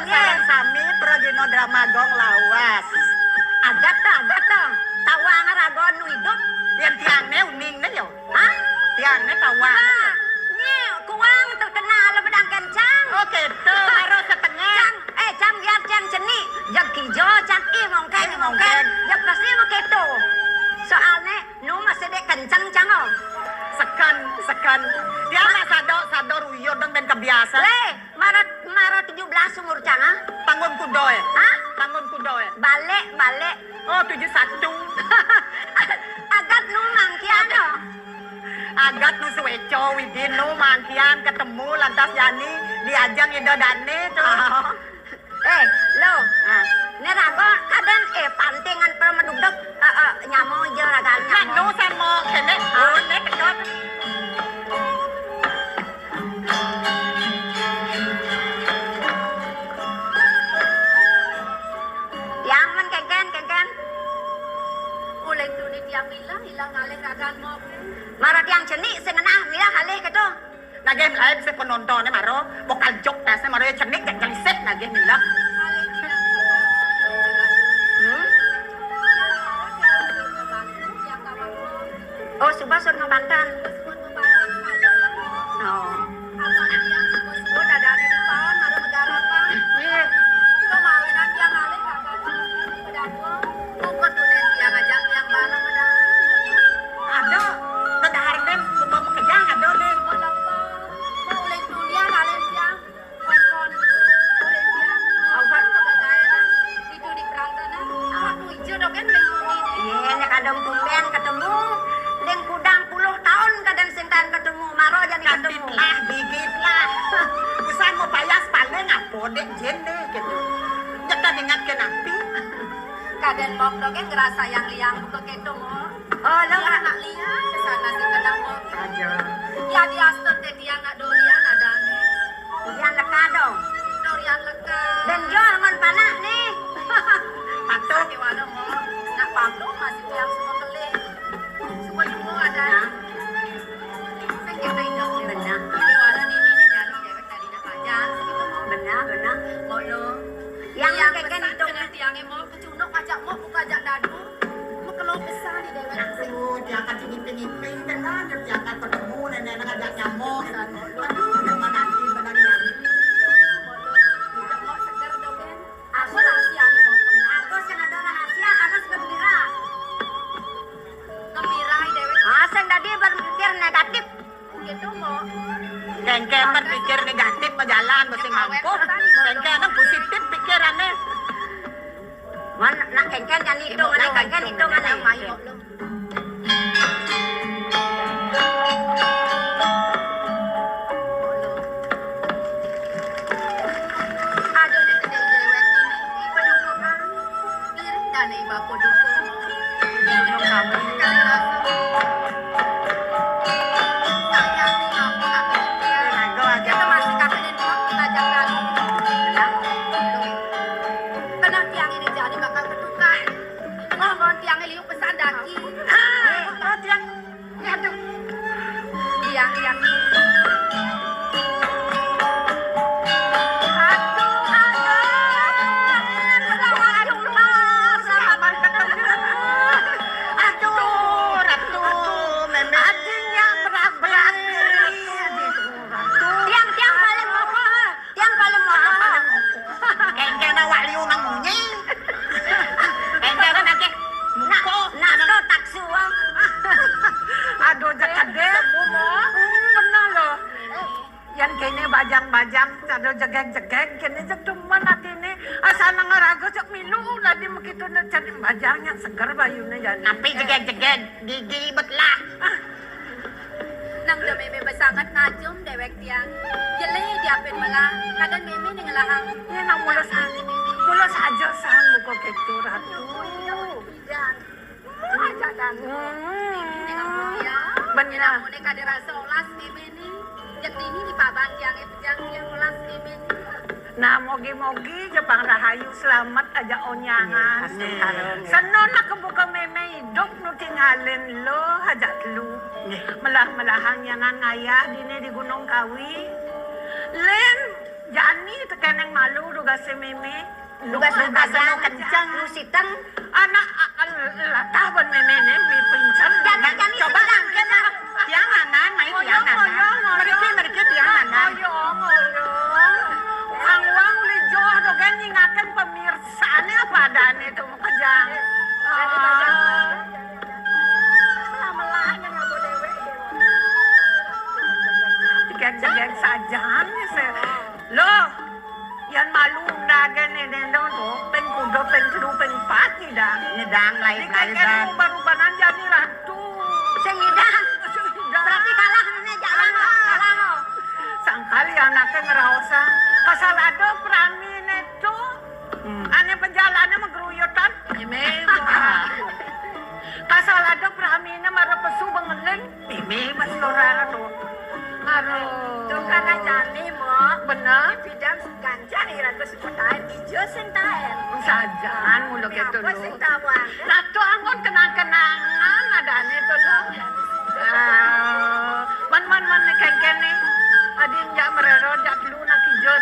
sareng sami progino drama gong lawas. Agat ta. Tawa ngaragon nu hidup. Yang tiangnya uningnya yo. Hah? Tiangnya tawa. Nih, kuang terkenal pedang kencang. Oke, tuh harus setengah. Cang lihat cang ceni. Jak kijo, cang mongken. Jak pasti begitu. Soalnya nu masih dek kencang cang. Sekan. Dia mah sado ruyo dong ben kebiasa. Le, Maret 17 umur cang ah. Tanggung kudoe. Hah? Tanggung kudoe. Balik. Oh, 71. Agat nu mangkian oh. Agat nu suweco widin nu mangkian ketemu lantas jani diajang ido dane tuh. Lo. Ini rago kadang pantingan permedugdeg nyamo je ragan Nah, nu nyamo. sama kene. Nek kejot. Yang men kengken. Uleng tu ni tiang hilang alih ragan mo. Marat yang ceni sengenah mila halih ketu. Nah, game live saya penontonnya maro vokal jok tasnya maro ya cenik jak jaliset nah game bilang. Oh, subah sur Banten. Oh. Ada, tadahar nem, bawa kejang ada nem. Iya, nya kadang tumben ketemu. Leng kudang 10 tahun kadang sintan ketemu. Maro jadi ketemu. Digit lah. Usaha mau payas paling apa dek jen deh gitu. Jangan ingat ke napi. Kaden mok dogen ngerasa yang liang buka keto mo. Oh, lo Yang nak liang kesana si kadang mok. Aja. Ya di aston teh tiang nak dorian ada nih. yang leka dong. Dorian leka. Dan jo ngon panak nih. Patok. Di wala mo. Nak pablo masih tiang semua kelih. Semua semua ada. Saya kira itu Benar. di wala ni jadi dewek tadi nak pajan segitu mo. Benar. Mo lo. Yang Yang keken pesan itu dengan tiangnya mo kecunuk ajak mo buka ajak dadu. Mo kalau besar di dewek. Aduh, dia akan tinggi-tinggi dengan dia akan ketemu nenek ngajak nyamuk. Aduh, zaman nanti benar nyari. Aku rahasia nih. Aku yang ada rahasia karena gembira. Sing tadi berpikir negatif. Kengken berpikir negatif berjalan mesti mampu. Kengken positif pikirannya. Mana nak kengken kan itu mana kengken itu mana. bajang-bajang cado jegeng-jegeng kini cek cuman hati ini asal ngarago cek milu lagi begitu cari bajangnya seger bayunya jadi Tapi jegeng-jegeng gigi betlah. Nang da meme basangat ngajum dewek tiang. Jeli diapin malah kadang meme ning lahang. ini nang mulas aja sang buka gitu ratu Dan aja dan benar mune kada rasa olas meme ni. Jak dini di paban tiang itu yang olas meme. nah mogi-mogi Jepang Rahayu selamat aja onyangan senon nak kebuka meme hidup nu tinggalin lo hajat lu melah-melahang nyangan ngayah dini di Gunung Kawi len jani tekan yang malu duga si Meme. Lugas Seno kencang. lu siteng. Anak latah ban Meme ne mi pincang. Jani Coba langke na. Tiang anan, main tiang anan. Mereka tiang anan. Ang wang li joh dogan nyingakan pemirsaannya apa adanya itu mau kejang. Melah-melahnya ngaku dewe. Geng sajang loh yan malu dagan ni dendong tu pen kudo pen kedu pen pati dah Ngedang lain-lain dan baru-baran jadi ratu Sing ngidang. Berarti kalah nenek jalan kalah. sangkali anaknya ngeraosa kasal ada prami neto ane penjalannya menggeruyutan kasal ada prami na marapesu bangeleng mimi mas lorana tu aduh Tuh kana jani mo. benar Bidang ganjar ira terus potain ijo sing taen. sajan mulu gitu Apa lo sing tawang? Lato anggon kenang-kenangan ada ane tu lo man kengken ni adin jak merero jak lu nak hijau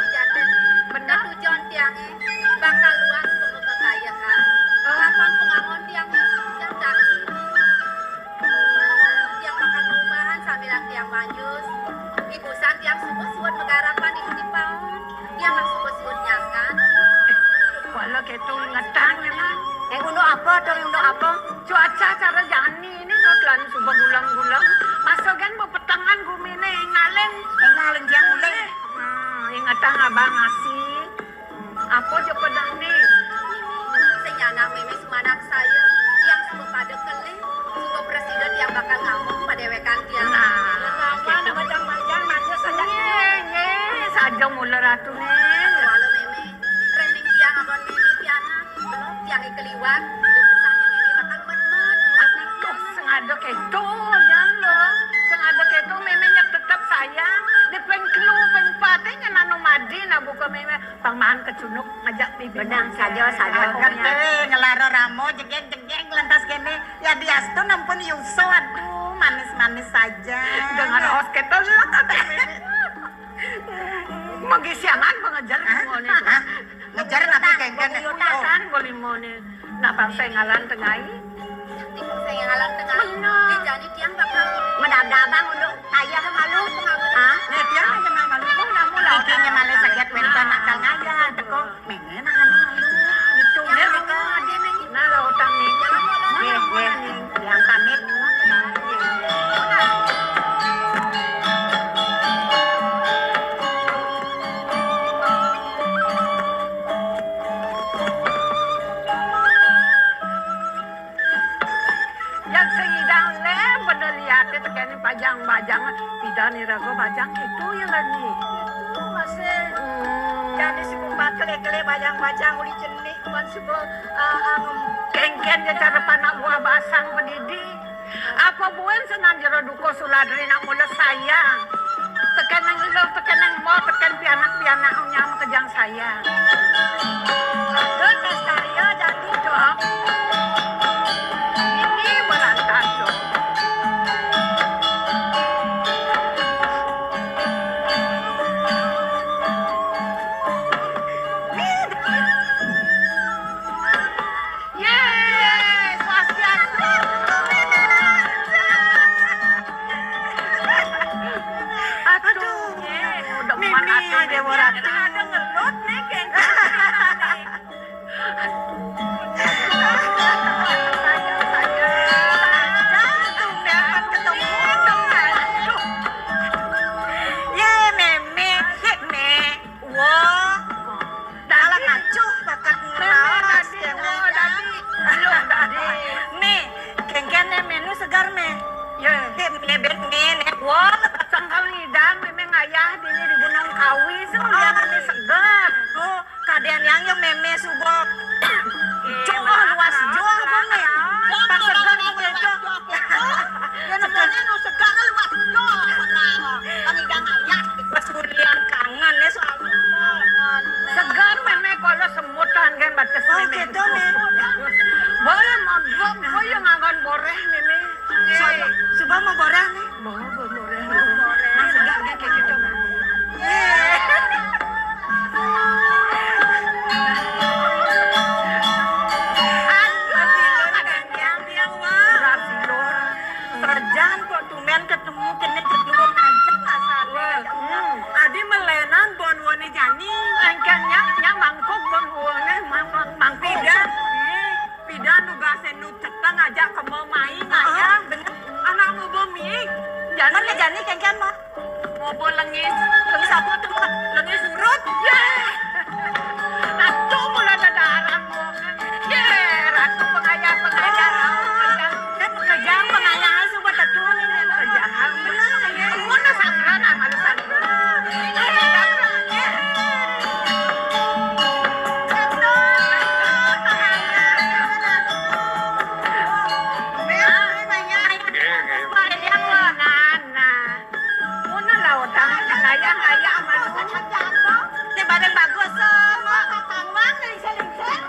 Jaten. Benar tujuan tiangnya bakal luas untuk kekayaan. Kapan pengangon tiangnya yang daki. Tiang bakal perubahan sambil tiang manjus. Ibusan tiang subuh-subuh megarapan di kutipaun. Tiang mak subuh-subuh nyakan. walau gitu ngetang memang Untuk apa tuh untuk apa? cuaca cara jani ini kau telan subah gulang-gulang masogan bepetangan gumine ngalen Ngaleng tiang uleh. ingatang abang ngasih apa je pedang ni Senyana meme semanak saya. Tiang subuh pada kelih. Subuh presiden yang bakal ngomong pada wekan tiang. gitu. Macam-macam maju saja. Nye, saja mula ratu ni Walau meme. Trending tiang abon meme tiana. Belum tiang ikeliwat. Debusannya meme bakal mat-mat. Tuh, sengada keto jangan lo sengada keto memangnya tetap sayang di pengkelu pengpatenya nano madi na buka meme pangmaan kecunuk ngajak bibi Benang saja Kerte ngelaro ramo jegeng lantas kene ya diastu nampun yuso aduh manis-manis saja. dengan os keto lah kata meme magisiangan mengejar semuanya Hah? Ngejar nabi kengken. kan boleh mau nih nah bangsa ngalan tengai Tikung saya ngalang tengah. Benar. Jadi tiang bakal Menabang untuk ayah malu. Hah? Nih tiang aja mah malu. Iki nyemale saget wento nakal ngaya teko menge nakan malu. itu nih nah lo utang nih Nggih, yang pamit. yang sehidang le bener lihat itu kan pajang-pajang tidak nih rago pajang itu yang lagi Masih jadi si kumbat kele-kele bajang-bajang uli jenik kuan sebuah kengken ya cara panak buah basang pendidi apa buen senang jero duko suladri nak mula sayang tekan yang lo tekan yang mau tekan pianak nyam kejang sayang Tuh Kastario jadi dong. ini berantas dong Yeay, swastiastu. Aduh, udah Mimi Dewa Ratu. ada ngelut nih geng. Ye meme, me. Wah, dalam acuh bakat ngelawas kene. Me, kengkene menu segar me. Lebet me, wah. Sangkal hidang memang ayah dini di Gunung Kawi. Lihat ini jani kengken mo. Ngobo lengis. Lengis apa tuh? Lengis surut. Ratu mula dadaran mo. Ratu pengayah. Kan kejang pengayaan suka tatun ini. Kejang bener. Mana sangran amal sangran. Di badan bagus semua kakang wang lingsir-lingsir.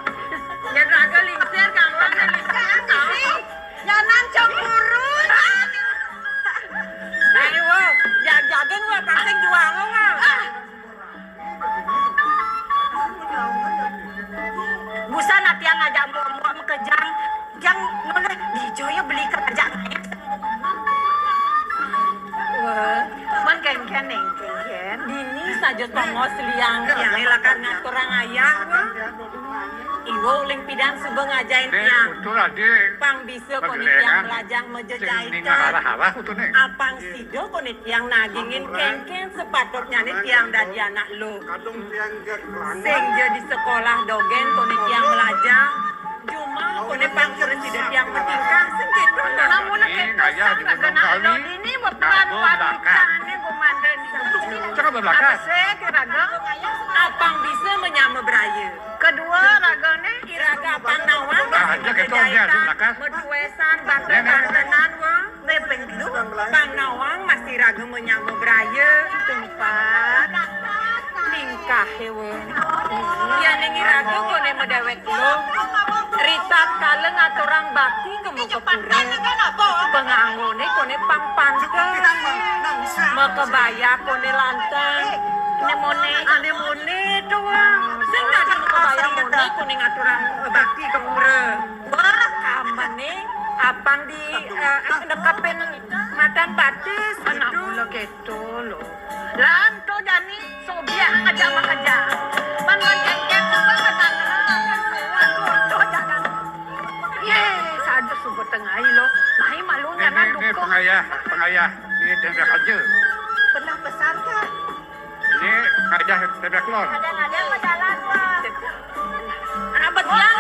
Ya raga lingsir kang wang lingsir kau. Jangan cemburu. Ayo, jaga-jaga gua pasang juang nggak? Busan nanti yang ngajak muak kejang. Yang noleh di Joyo beli kerajaan. Wah, man kengken. Dini saja tongos liang yang ilakan ngaturang ayah wah. Iwo uling pidan subuh ngajain tiang. Betul adik. Pang bisa konit Paglegan. yang belajang Ning menjejaikan. halah-halah itu nih. Apang sido konit yang nagingin kengken sepatutnya nih tiang dari anak lo. Sing di sekolah dogen konit yang belajang. Cuma konit pang presiden yang metingkah sing gitu nah. Namun Ayah di gunung kali. ini berperan wanita ini komandan. Cakap berbelakang. Apa sih kiraga? Apang bisa menyama beraya. Kedua ragane Kiraga apang nawang Ah, masih dia ketong dia, menjejaikan. belakang. Meduesan Nenek. banten-bantenan wah. Nepeng dulu. Bang nawang masih ragu menyama beraya. Tempat. Tingkah hewe. Dia nengi ragu kone medewek lo. Ritat kaleng aturang bakti kemuka pura. Penganggone kone pang panteng. Mekebaya kone lanteng. Anemone tuh. Sing ada mekebaya mone kone ngaturang bakti ke pura. Wah, kamane apang di nekapin matan batis anak gitu. mula gitu loh. Lanto jani sobia aja. Man kengken coba jangan. Ye, sadar subuh tengah lo. Mahi malunya Ini nanduko. pengayah ini tembak aja. Pernah besar kan? Ini ngajah tembak lon. Kadang-kadang berjalan wah. Anak betiang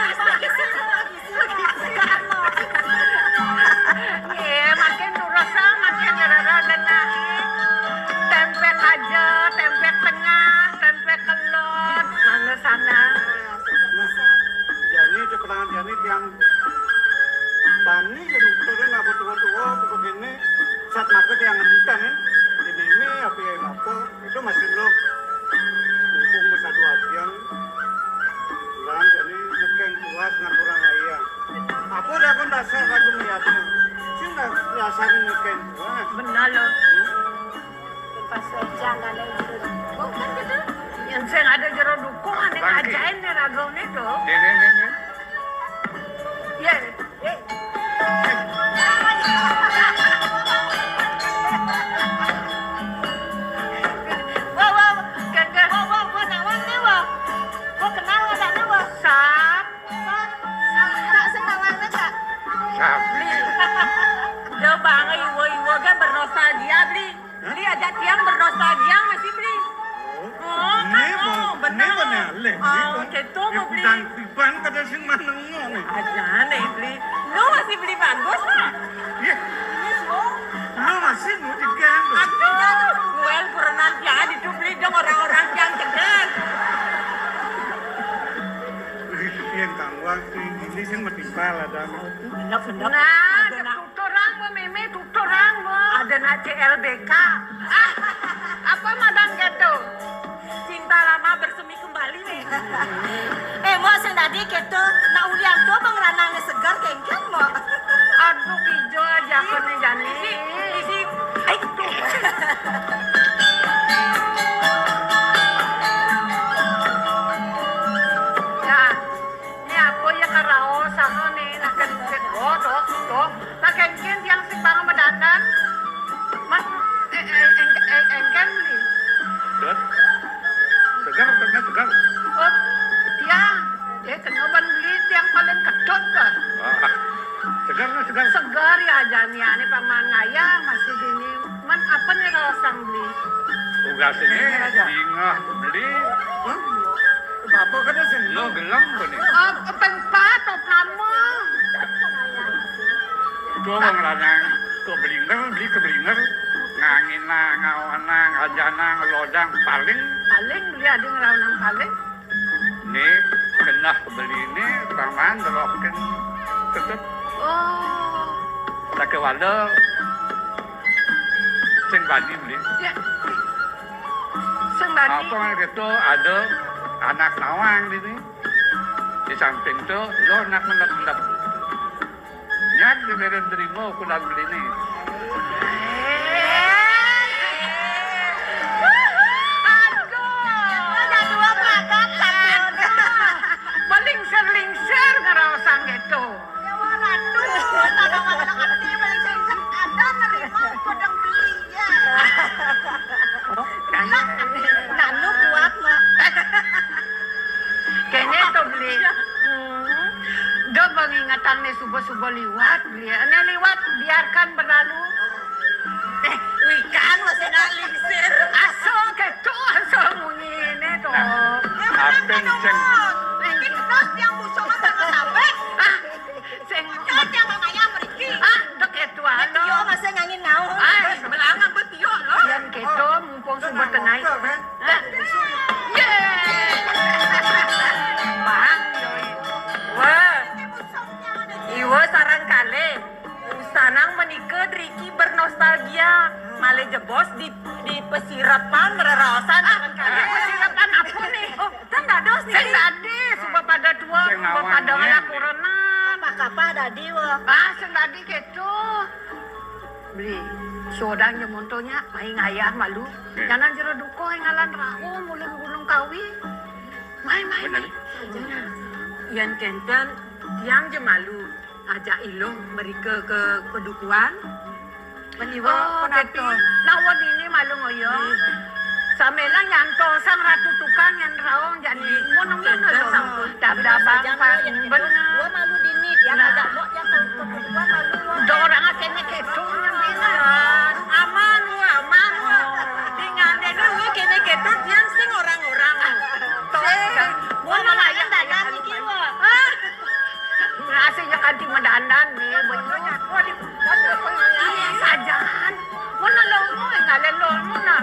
Ye, makin durasa makin nyerara genahi. Tempe aja, tempe tengah, tempe kelot. Mana sana? Jadi di perangan jadi yang tani yang turun apa tua-tua begini saat makan yang ngenten ini apa yang apa itu masih belum mumpung masa dua yang dan jadi neken puas ngaturang ayah aku dah pun dasar aku melihatnya sih dah rasain neken puas Benar lo. Pas jangan ada Bukan gitu. Yang saya ada jero dukung aneh Bangki. ajain nih ragone tuh. Ini. Ye. Wah, Kengken. gua nawang nih wah. Gua kenal ada nih wah. Sap. Tak senawang nih kak. Sapi. Dia bangai iwo-iwo kan bernostalgia beli. Beli aja tiang bernostalgia masih beli. Oh, benar. Oh, gitu mau beli. dan pipan kada sing maneng nih Aja nih beli. Lu masih beli bagus lah. ya lu masih mau digendong Aduh, gue perenan jangan beli dong orang-orang yang cedek. yang tangwang ini sing metimpal ada Bener-bener. Nah, Ada nak. tutorang mo, Mimi, tutorang mo. Ada na CLBK. Apa madan gitu? Cinta lama bersemi kembali nih. Mau sing tadi gitu. Nak ulian tuh pengeranang segar kengken mo. Aduh, hijau aja aku nih Jani. Isi, Ya, ini aku ya karao sama nih, nak kengken. Oh, tuh. Nak kengken yang si bang medandan. Man, engken nih. Segar. Oh, tiang. Kena beli tiang paling kedot kan. Segar. Segar ya Jani, ini paman ngaya masih gini. Man, apa lo gelam ko ni. Tempat top nama. Ko bang lanang ko beli keblinger. Ngangin na, ngawan na, ngajana, ngelodang, paling. Paling beli ada ngerawang paling. Ni kena beli ni paman delokkan tetep Oh. tak wala sing bani beli. Ya. Sembari. Apa gitu ada anak nawang di sini. Di samping tu lo nak mengendap. Nyat beberan terima aku dah beli ni. Lingser ngerosang gitu. Ya waduh, tanaman-tanaman ini paling sering ada nerima kodang beli ya. Nanu kuat mak. Kayaknya itu beli. Dia mengingatan nih subuh-subuh liwat beli. Ini liwat biarkan berlalu. Wikan masih nak lingsir. Aso gitu, aso bunyi ini tuh. Apa ceng? Ini terus yang musuh sama sampai. Sing Kan yang mamanya pergi. dek itu alo. Yo masih ngangin ngau. Melangan betio lo. Yang gitu mumpung subuh tengah. Bang, Wah, iwa sarang kali. Usanang menikah Riki bernostalgia. Male jebos di pesirapan mererasan sarang kali. Silakan apa nih? Kan dados nih. Sing tadi subuh pada tua, Sing subuh pada awalnya. wala corona. Apa tadi wah. Sing tadi gitu. Beli sodang yang montonya main ayah malu. Jangan jero duko yang ngalan rahu mulung gunung kawi. Main. Yang kenten yang jemalu ajak ilung mereka ke pedukuan. Meniwa Oh, penapi. gitu. Nawad ini malu ngoyo. Samelang yang tosang ratu tukang yang rawong jadi munung-munung loh. Dabdabang pang bener. Gua malu dinit yang Nah. agak lo yang kedua malu lo. Do orang akhirnya ketunya bina. Aman wa. Dengan itu gue kene ketut yang sing orang-orang. Gua malayang dagang iki wa. Nasinya kanti medandan nih, benernya. Waduh, sajaan. Mana lo mo, ngalen lo mo na.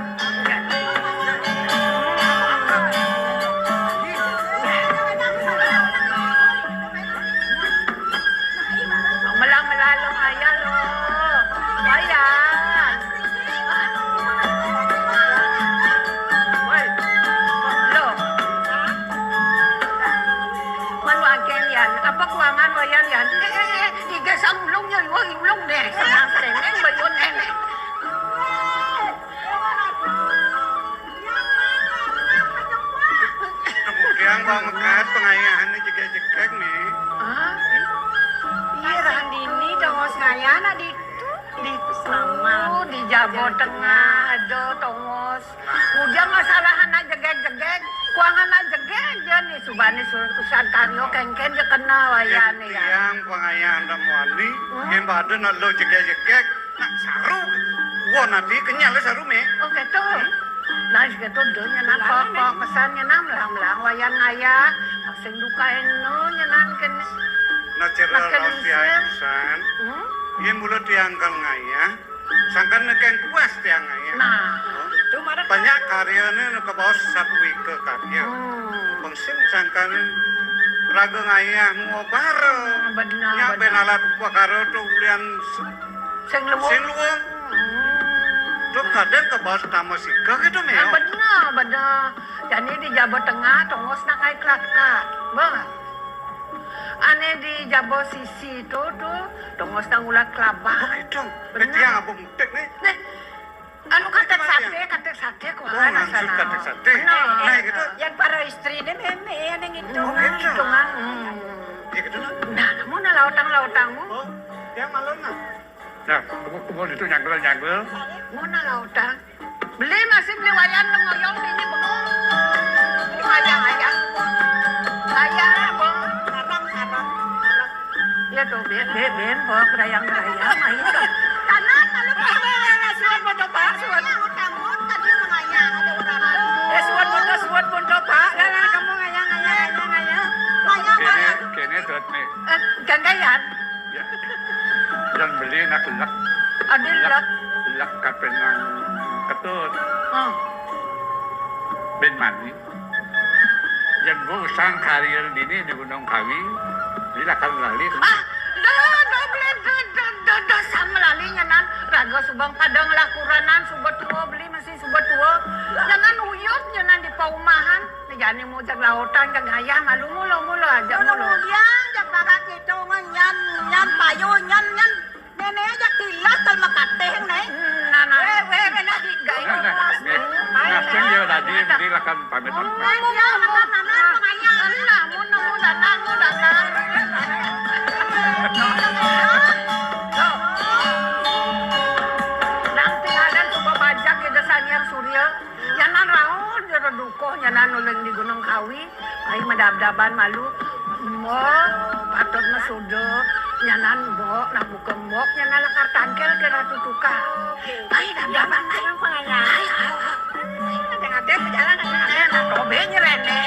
Melang-melalong ayah lo. Ayan. Woi, lo. Manuagen yan. Apa kuangan mo yan yan? Igas ang ulongnya, iwag ulong deh. Sanang seneng ba yun eh. Kemudian bang mekat pengayahan ni jegek-jegek nih. Ah, Iya Randini dongos ngayana di di Jawa Tengah ada tongos. Ujang masalahan aja jegek-jegek. Kuangan aja jegek aja nih. Subani usan karyo kengken dia kena wayane ya. Yang pengayahan dan wali, yang badan nak lo jegek-jegek, nak saru. Wah nanti kenyal saru me. Oh gitu. Nah gitu donya nak pokok pesannya nam lang wayan ngaya. Sing duka eno nyenan ken. Nak cerah Makan rosian isir. pisan. Hmm? Yang mulut diangkal ngaya, sangkan nekeng kuas tiang ngaya. Nah. Banyak karyanya nak ke bawah satu wike karya. Hmm. Bangsin sangkan raga ngaya ngobar. Benar. Nya benalat pakaro tu ulian Sing lewong. siluang. Tu kadang ke bawah nama sika gitu me. Benar. Jadi di Jawa Tengah tongos nak ngai kelakar. Bang. Ane di Jawa Sisi itu tuh tongos nang ulat kelabang. Itu, Benar. tiang apa mutek nih? Nih, anu katek sate kok Oh, ngansur katek sate. Nah, gitu. yang para istri ini meme yang itu. Oh, gitu. Itu mang. Ya gitu nah. Nah, kamu na lautang-lautangmu. Oh, tiang malam nah. Nah, kebun itu nyagel. Mau na lautang. Beli masih beli wayan ngoyong ini bengong. Ayang. Ayang, bang. Sarang. Ya tuh, ben, bok, rayang. Ayo tuh. Kanan kalau kamu suat bodo pak, suat. Kamu tadi mengayang ada orang. Suat bondo pak. Lala kamu ngayang. Gagayan. Ya. Yang beli nak lek. Adil lek. Lek kapenang ketut. Oh. Ben mani. Yang gue sang karir dini di Gunung Kawi. Jadi akan lali. Dah sama lalinya nan. Raga subang padang lakuranan subat tua beli masih subat tua. Jangan uyut jangan di paumahan. Jangan mau jag lautan jag ayah malu mulu aja mulu. Yan, jak barak itu ngan nyan payu nyan nenek jak tilas tal makateng nih. Nana. Nak digai. Nasib dia tadi beli akan pamit. Ya, makan pengayang. Namun danan. Nang tinggalan coba bajak ya desan yang surya. Yanan raon jero dukoh nyanan uleng di Gunung Kawi. Ai madab-daban malu. Mo patut masudo nyanan mbok nak bukem mbok nyanan lakar tangkel ke ratu tuka. Ai dab-daban ai pengayang. Ada jalan ada tobe nyerene.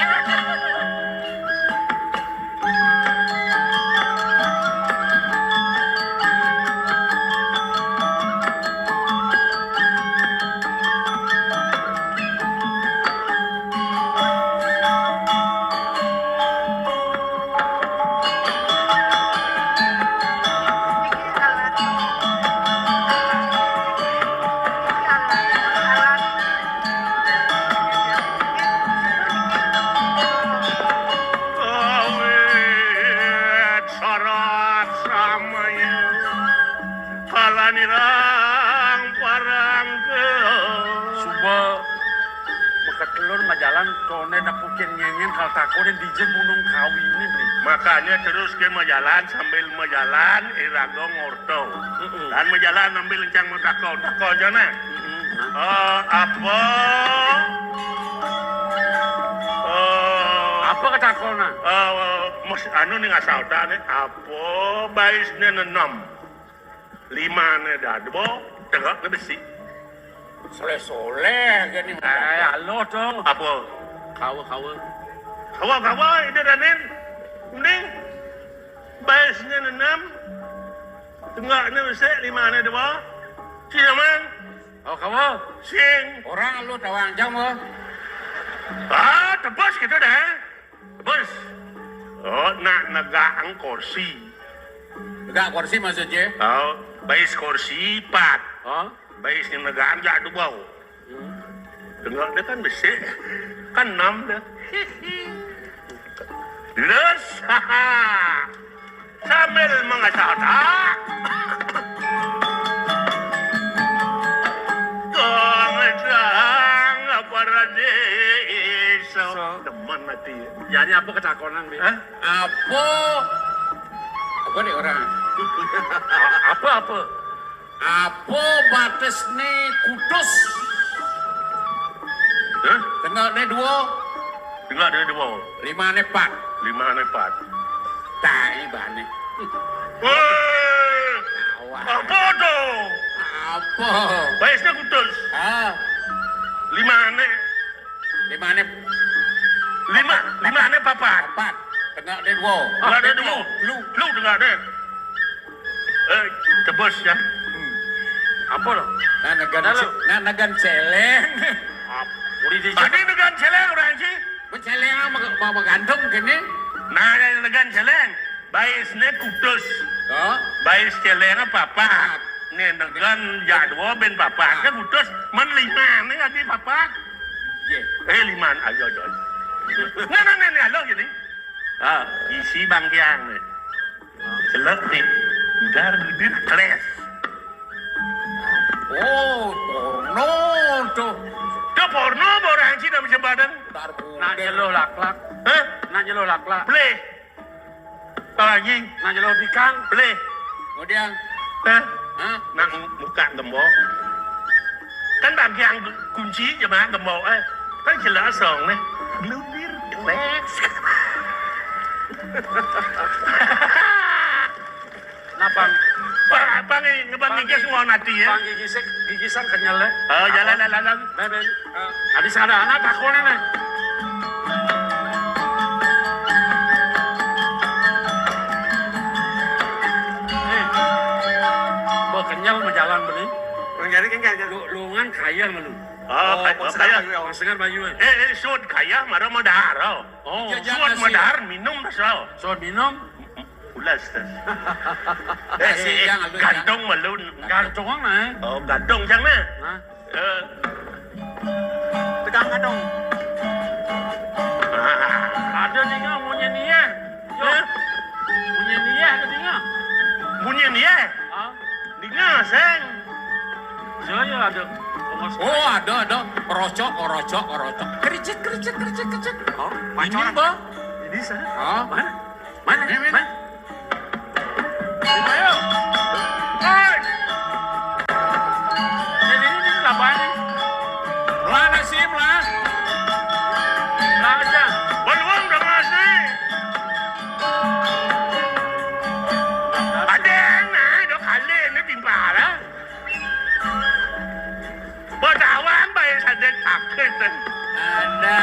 Awet sarat samanya kalanirang parang ke Suba makatelur majalan tone dapukin nyenyen kal takonin di Gunung Kawi ini beli. makanya terus ke majalan sambil majalan irago ngorto dan majalan sambil lencang mentakon takon jana apa Apa ketakona? Mas anu nih ngasal nih apa baisnya nenam lima nih dadbo tegak nih besi Soleh gini. Halo dong. apa Kawa. kawa ini danin mending baisnya nenam tengah nih besi lima nih dua si zaman Oh kawa. sing Orang lu tawang jam lo. tebus gitu deh tebus nak negaan kursi Enggak kursi maksudnya. bais kursi 4 Oh. bais yang negaan jatuh bau dengar dia kan besi kan 6 dah terus sambil mengasak Tong apa radesa teman mati Jadi apa ketakonan bi? Hah? Apa nih orang? Apa? Apa batas nih kutus? Hah? Tengah nih 2, Dengar dia dua 5 nih 4. 5 nih 4 Tai bane. apa tuh Apa? baisnya kutus 5 nih 5 nih 5 nih papat 4. Tengah nih 2. dengar dia dua lu dengar deh tebus ya Apa lo? Nah nagan celeng. tadi negan celeng orang sih Celeng mau gantung gini. nah negan celeng baisnya kutus Oh. bais celeng papat nih negan jadwa ben papat kan kutus man 5 nih lagi papat Ye. 5 ayo nah lo gini isi bangkiang nih celek nih dar bibir kles Oh, porno tuh. itu porno orang sih dalam sebadan Nak jelo laklak. hah Nak jelo laklak. play apa lagi Nak jelo bikang. play Kemudian, hah hah? nak muka gembok kan bagian kunci jemaah gembok kan jelas dong nih gelubir jelek Napang apa nih ngebang gigi semua nanti ya bang gigisan kenyal ya. jalan Beben. Habis ada anak takonan nih. kaya malu. Kaya. Setengah bayu. Sud kaya marah madar. Oh, Sud madar minum pasal. So minum. Ulas tas. Jangan Gantong malu. Gantong mana? Oh, gantong chẳng na. Tegang dong. Ada dengar punya niat. Yo. Punya niat ada dengar. Bunyi ni eh. Dengar sang. Saya ada. Oh, ada. Rocok. Kericik. Oh, ini ba? Ini sah. Oh, mana? Ayo. Oi. Ini apa ni? Lah nasib lah. Lah aja. Walwang dah masih. Ada nak dah kali ni timpa lah. Berdawang bayi saja tak kena. Ada.